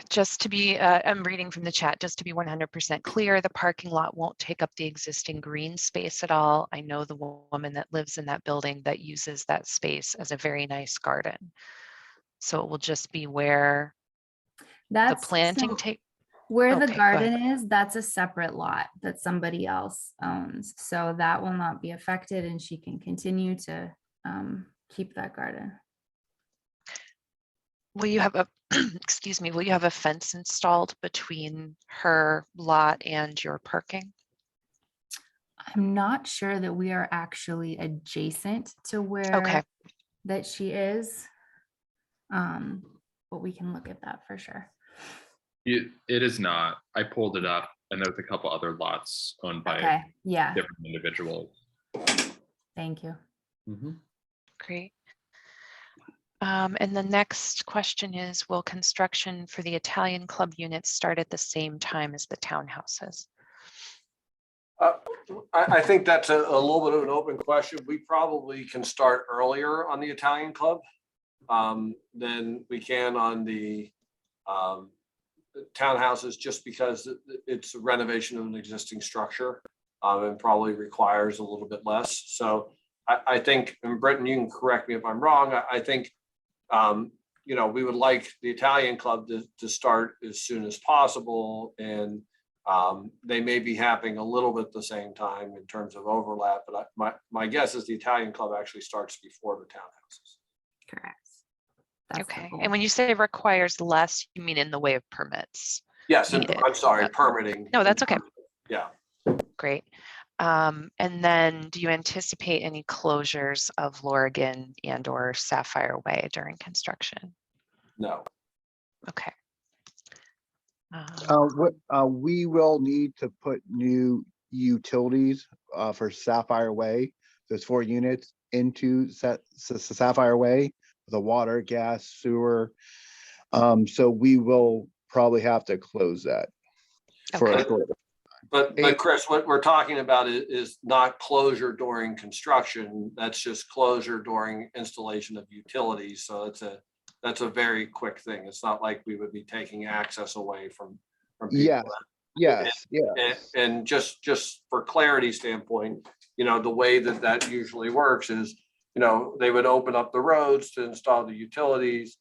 Just to be, I'm reading from the chat, just to be 100% clear, the parking lot won't take up the existing green space at all. I know the woman that lives in that building that uses that space as a very nice garden. So it will just be where the planting So take. Where the Okay, go ahead. garden is, that's a separate lot that somebody else owns. So that will not be affected and she can continue to keep that garden. Will you have a, excuse me, will you have a fence installed between her lot and your parking? I'm not sure that we are actually adjacent to where Okay, that she is. But we can look at that for sure. It is not. I pulled it up, and there's a couple other lots owned by Okay, yeah, different individuals. thank you. Mhm. great. And the next question is, will construction for the Italian club units start at the same time as the townhouses? I think that's a little bit of an open question. We probably can start earlier on the Italian club than we can on the townhouses, just because it's a renovation of an existing structure and probably requires a little bit less. So I think, and Britton, you can correct me if I'm wrong, I think we would like the Italian club to start as soon as possible, and they may be happening a little bit at the same time in terms of overlap, but my guess is the Italian club actually starts before the townhouses. Correct. That's the Okay, goal. and when you say requires less, you mean in the way of permits? Yes, and Needed. I'm sorry, permitting. No, that's okay. Yeah. Great. And then do you anticipate any closures of Lorigan and or Sapphire Way during construction? No. Okay. Um, We will need to put new utilities for Sapphire Way. There's 4 units into Sapphire Way, the water, gas, sewer. So we will probably have to close that for a Okay. short. But Chris, what we're talking about is not closure during construction. That's just closure during installation of utilities. So that's a very quick thing. It's not like we would be taking access away from people. Yes. And just for clarity standpoint, the way that usually works is, they would open up the roads to install the utilities.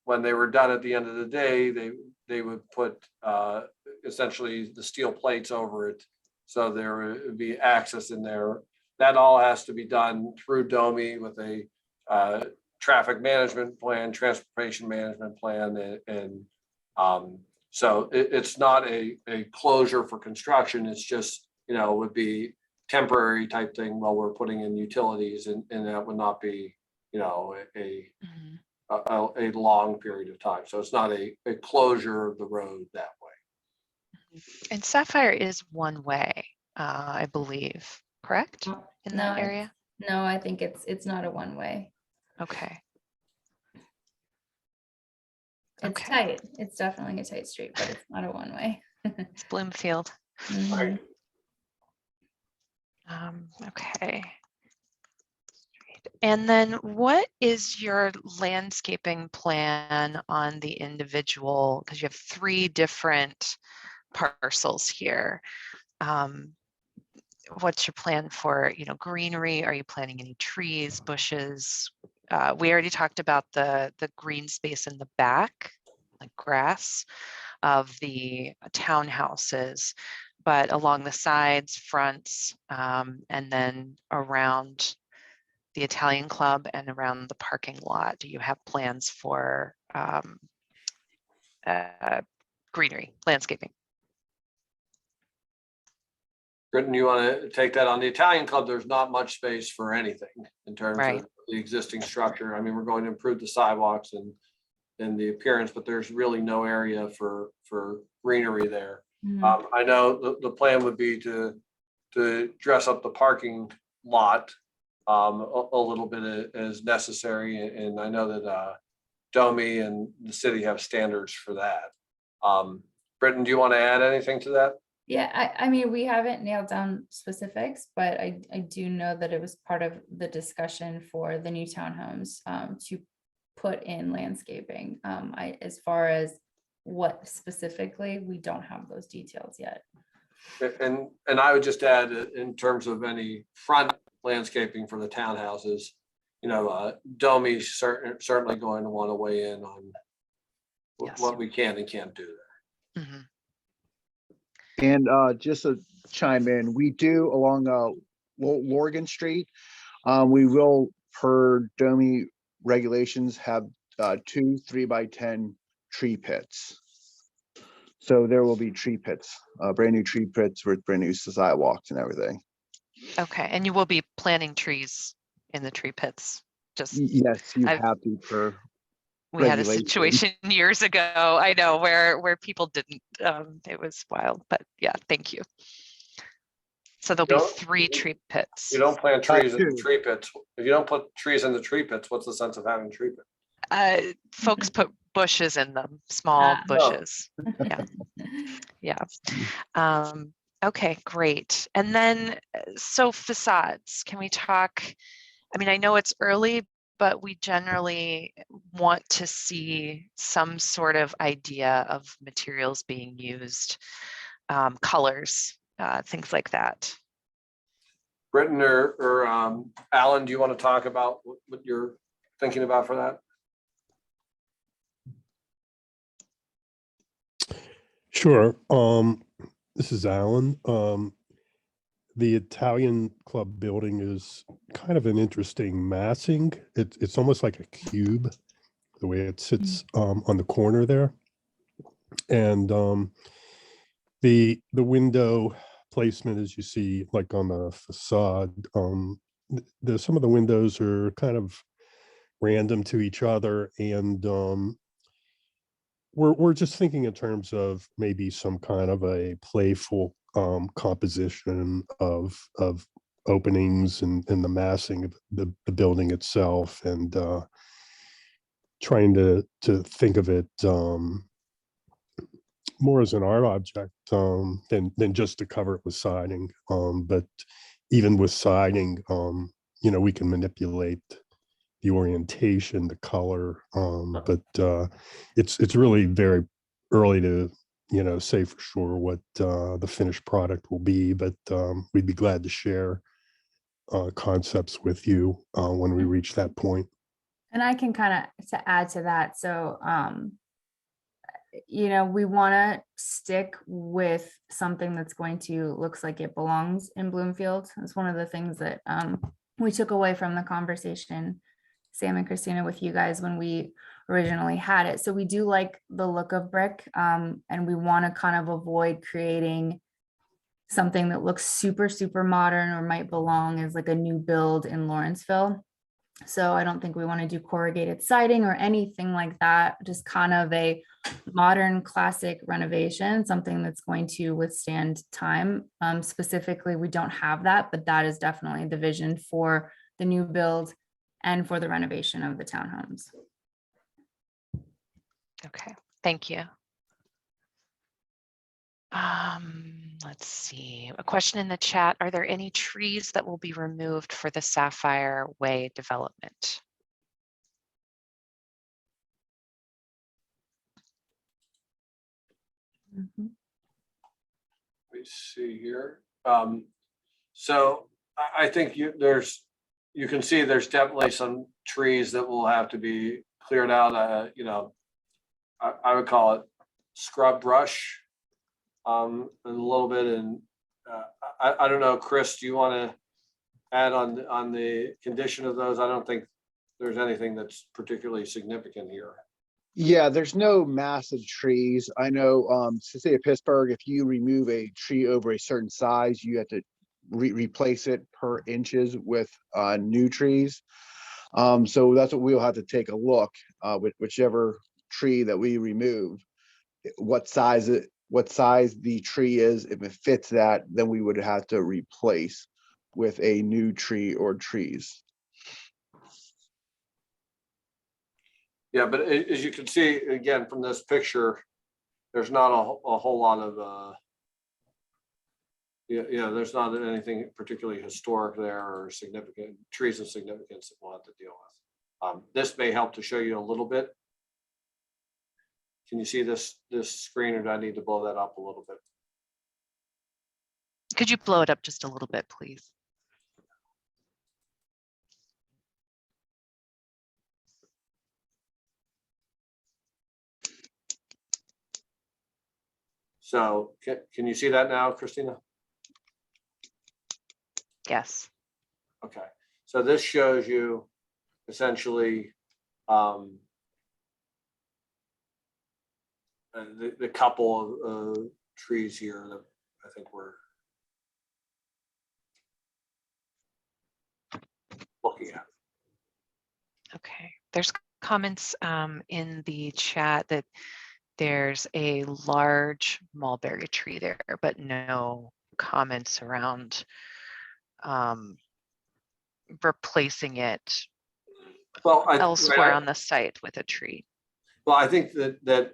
When they were done at the end of the day, they would put essentially the steel plates over it. So there would be access in there. That all has to be done through DOMI with a traffic management plan, transportation management plan, and so it's not a closure for construction. It's just, would be temporary type thing while we're putting in utilities, and that would not be, mhm. a long period of time. So it's not a closure of the road that way. And Sapphire is one way, I believe, correct? In that No, area? no, I think it's not a one way. Okay. It's Okay. tight. It's definitely a tight street, but it's not a one way. It's Bloomfield. Mhm. Okay. And then what is your landscaping plan on the individual? Because you have 3 different parcels here. What's your plan for, greenery? Are you planting any trees, bushes? We already talked about the green space in the back, like grass of the townhouses, but along the sides, fronts, and then around the Italian club and around the parking lot, do you have plans for greenery, landscaping? Britton, you want to take that? On the Italian club, there's not much space for anything in terms Right. of the existing structure. I mean, we're going to improve the sidewalks and the appearance, but there's really no area for greenery there. Mhm. I know the plan would be to dress up the parking lot a little bit as necessary, and I know that DOMI and the city have standards for that. Britton, do you want to add anything to that? Yeah, I mean, we haven't nailed down specifics, but I do know that it was part of the discussion for the new townhomes to put in landscaping. As far as what specifically, we don't have those details yet. And I would just add, in terms of any front landscaping for the townhouses, DOMI's certainly going to want to weigh in on Yes. what we can and can't do there. Mhm. And just to chime in, we do along Lorigan Street, we will, per DOMI regulations, have 2 3x10 tree pits. So there will be tree pits, brand new tree pits with brand new sidewalks and everything. Okay, and you will be planting trees in the tree pits. Just, Yes, you I've, have to per we had a regulation. situation years ago, I know, where people didn't, it was wild, but yeah, thank you. So there'll be Don't- 3 tree pits. You don't plant trees in the 2. tree pits. If you don't put trees in the tree pits, what's the sense of having tree pits? Folks put bushes in them, small Ah. bushes. Yeah. Yeah. Okay, great. And then, so facades, can we talk? I mean, I know it's early, but we generally want to see some sort of idea of materials being used, colors, things like that. Britton or Alan, do you want to talk about what you're thinking about for that? Sure. This is Alan. The Italian Club building is kind of an interesting massing. It's almost like a cube, the way it sits on the corner there. And the window placement, as you see, like on the facade, there's some of the windows are kind of random to each other, and we're just thinking in terms of maybe some kind of a playful composition of openings and the massing of the building itself, and trying to think of it more as an art object than just to cover it with siding. But even with siding, we can manipulate the orientation, the color, but it's really very early to say for sure what the finished product will be. But we'd be glad to share concepts with you when we reach that point. And I can kind of to add to that. So, we want to stick with something that's going to looks like it belongs in Bloomfield. It's one of the things that we took away from the conversation, Sam and Christina, with you guys when we originally had it. So we do like the look of brick, and we want to kind of avoid creating something that looks super, super modern or might belong as like a new build in Lawrenceville. So I don't think we want to do corrugated siding or anything like that, just kind of a modern classic renovation, something that's going to withstand time. Specifically, we don't have that, but that is definitely the vision for the new build and for the renovation of the townhomes. Okay, thank you. Let's see, a question in the chat. Are there any trees that will be removed for the Sapphire Whey development? Mhm. Let me see here. So I think you can see there's definitely some trees that will have to be cleared out. I would call it scrub brush a little bit. And I don't know, Chris, do you want to add on the condition of those? I don't think there's anything that's particularly significant here. Yeah, there's no massive trees. I know, say at Pittsburgh, if you remove a tree over a certain size, you have to replace it per inches with new trees. So that's what we'll have to take a look with whichever tree that we remove, what size the tree is. If it fits that, then we would have to replace with a new tree or trees. Yeah, but as you can see, again, from this picture, there's not a whole lot of, there's not anything particularly historic there or significant trees of significance that we'll have to deal with. This may help to show you a little bit. Can you see this screen, or do I need to blow that up a little bit? Could you blow it up just a little bit, please? So can you see that now, Christina? Yes. Okay, so this shows you essentially the couple of trees here that I think we're looking at. Okay. There's comments in the chat that there's a large mulberry tree there, but no comments around replacing it Well, elsewhere on the site with a tree. Well, I think that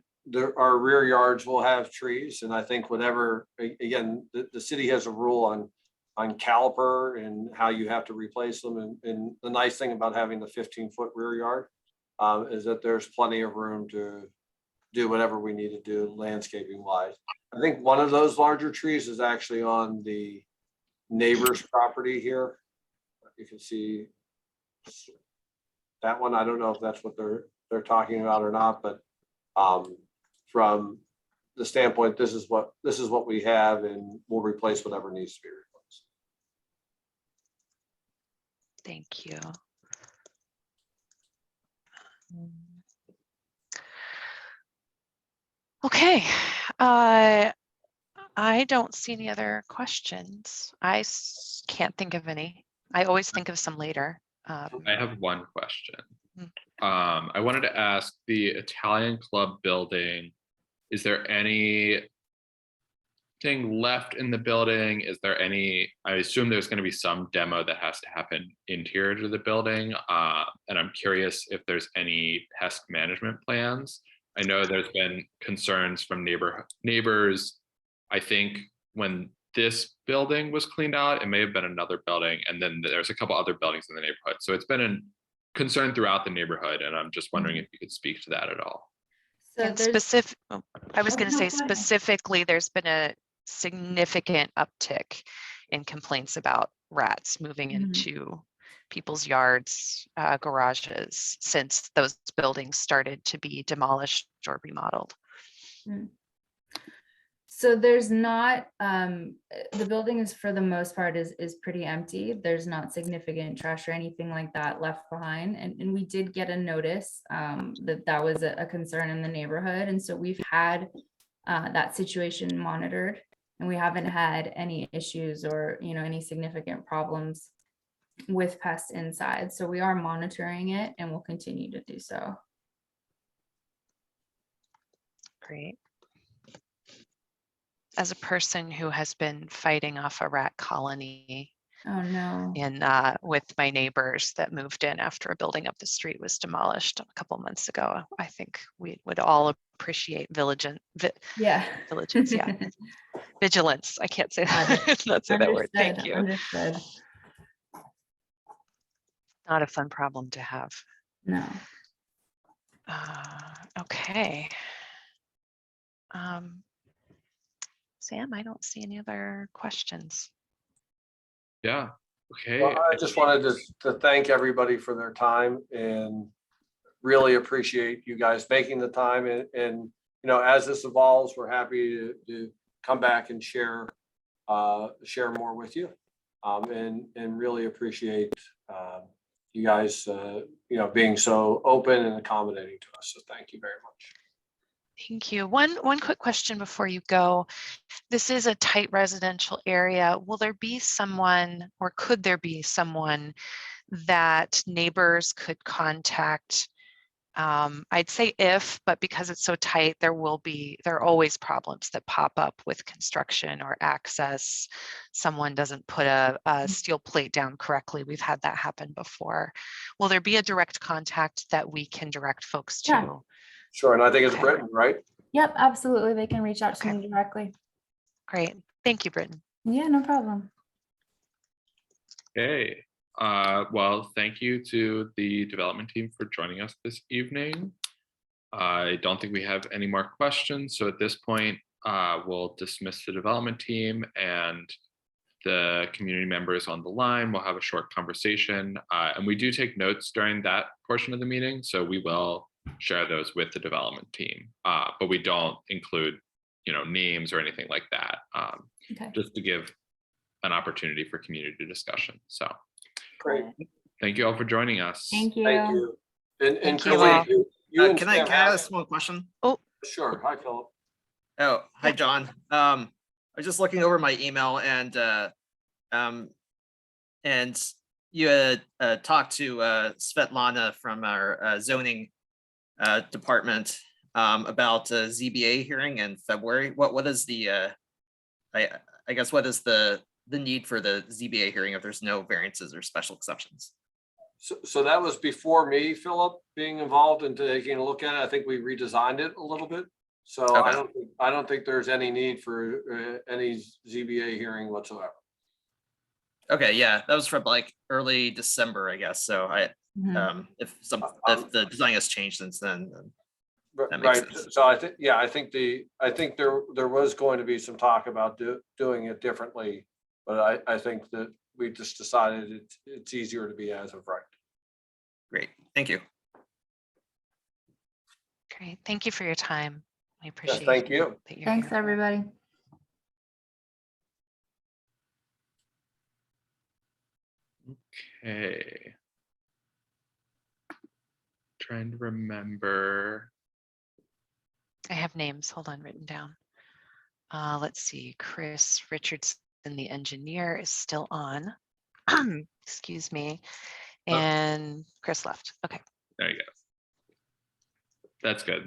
our rear yards will have trees, and I think whatever, again, the city has a rule on caliper and how you have to replace them. And the nice thing about having the 15-foot rear yard is that there's plenty of room to do whatever we need to do landscaping wise. I think one of those larger trees is actually on the neighbor's property here. You can see that one. I don't know if that's what they're talking about or not, but from the standpoint, this is what we have, and we'll replace whatever needs to be replaced. Thank you. Okay. I don't see any other questions. I can't think of any. I always think of some later. I have one question. Mm. I wanted to ask the Italian Club building, is there anything left in the building? Is there any, I assume there's going to be some demo that has to happen interior to the building. And I'm curious if there's any pest management plans. I know there's been concerns from neighbors. I think when this building was cleaned out, it may have been another building, and then there's a couple other buildings in the neighborhood. So it's been a concern throughout the neighborhood, and I'm just wondering if you could speak to that at all. So And there's, specific, I was Oh, going to no, say go ahead. specifically, there's been a significant uptick in complaints about rats moving Mhm. into people's yards, garages, since those buildings started to be demolished or remodeled. So there's not, the building is for the most part is pretty empty. There's not significant trash or anything like that left behind. And we did get a notice that was a concern in the neighborhood. And so we've had that situation monitored, and we haven't had any issues or, any significant problems with pests inside. So we are monitoring it, and we'll continue to do so. Great. As a person who has been fighting off a rat colony Oh, no. in with my neighbors that moved in after a building up the street was demolished a couple months ago, I think we would all appreciate vigilance. Yeah. Vigilance, yeah. Vigilance. I can't say that. Not say that word. Thank you. Understood. Not a fun problem to have. No. Okay. Sam, I don't see any other questions. Yeah, okay. Well, I just wanted to thank everybody for their time, and really appreciate you guys making the time. And as this evolves, we're happy to come back and share more with you, and really appreciate you guys being so open and accommodating to us. So thank you very much. Thank you. One quick question before you go. This is a tight residential area. Will there be someone, or could there be someone that neighbors could contact? I'd say if, but because it's so tight, there are always problems that pop up with construction or access. Someone doesn't put a steel plate down correctly. We've had that happen before. Will there be a direct contact that we can direct folks to? Yeah. Sure, and I think it's Okay. Britton, right? Yep, absolutely. They can reach out to Okay. me directly. Great. Thank you, Britton. Yeah, no problem. Okay. Well, thank you to the development team for joining us this evening. I don't think we have any more questions. So at this point, we'll dismiss the development team, and the community members on the line will have a short conversation. And we do take notes during that portion of the meeting. So we will share those with the development team, but we don't include names or anything like that, Okay. just to give an opportunity for community discussion. So Great. thank you all for joining us. Thank you. Thank you. And Thank you Philip, all. you and Can I Sam have- ask one question? Sure. Hi, Philip. Oh, hi, John. I was just looking over my email and you had talked to Svetlana from our zoning department about a ZBA hearing in February. What is the I guess what is the need for the ZBA hearing if there's no variances or special exceptions? So that was before me, Philip, being involved and taking a look at it. I think we redesigned it a little bit. So Okay. I don't think there's any need for any ZBA hearing whatsoever. Okay, yeah, that was from like early December, I guess. So Mhm. if the design has changed since then that makes Right. sense. So I think there was going to be some talk about doing it differently, but I think that we just decided it's easier to be as of right. Great, thank you. Great. Thank you for your time. We Yes, appreciate thank you. that you're Thanks, here. everybody. Okay. Trying to remember. I have names, hold on, written down. Let's see, Chris Richardson, the engineer, is still on. Excuse me. Oh. And Chris left. Okay. There you go. That's good.